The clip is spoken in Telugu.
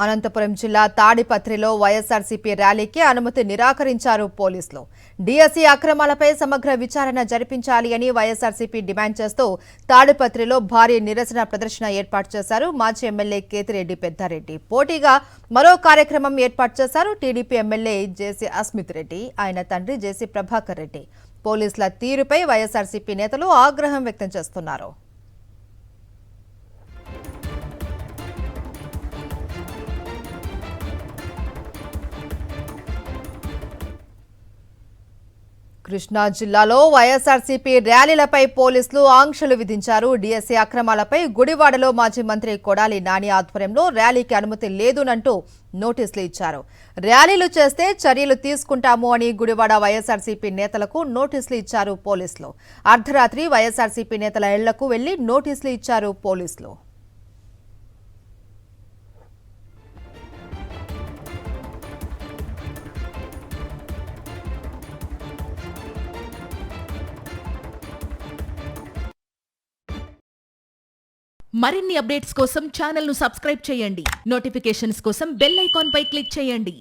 అనంతపురం జిల్లా తాడిపత్రిలో వైఎస్ఆర్సీపీ ర్యాలీకి అనుమతి నిరాకరించారు పోలీసులు. డీఎస్సీ అక్రమాలపై సమగ్ర విచారణ జరిపించాలి అని వైఎస్ఆర్సీపీ డిమాండ్ చేస్తూ తాడిపత్రిలో భారీ నిరసన ప్రదర్శన ఏర్పాటు చేశారు. మాజీ ఎమ్మెల్యే కేతిరెడ్డి పెద్దారెడ్డి పోటీగా మరో కార్యక్రమం ఏర్పాటు చేశారు. టీడీపీ ఎమ్మెల్యే జేసీ అస్మిత్ రెడ్డి, ఆయన తండ్రి జేసీ ప్రభాకర్ రెడ్డి. పోలీసుల తీరుపై వైఎస్ఆర్సీపీ నేతలు ఆగ్రహం వ్యక్తం చేస్తున్నారు. కృష్ణా జిల్లాలో వైఎస్ఆర్సీపీ ర్యాలీలపై పోలీసులు ఆంక్షలు విధించారు. డీఎస్సీ అక్రమాలపై గుడివాడలో మాజీ మంత్రి కొడాలి నాని ఆధ్వర్యంలో ర్యాలీకి అనుమతి లేదునంటూ నోటీసులు ఇచ్చారు. ర్యాలీలు చేస్తే చర్యలు తీసుకుంటాము అని గుడివాడ వైఎస్ఆర్సీపీ నేతలకు నోటీసులు ఇచ్చారు పోలీసులు. అర్ధరాత్రి వైఎస్ఆర్సీపీ నేతల ఇళ్లకు వెళ్లి నోటీసులు ఇచ్చారు పోలీసులు. మరిన్ని అప్డేట్స్ కోసం ఛానల్ ను సబ్స్క్రైబ్ చేయండి. నోటిఫికేషన్స్ కోసం బెల్ ఐకాన్ పై క్లిక్ చేయండి.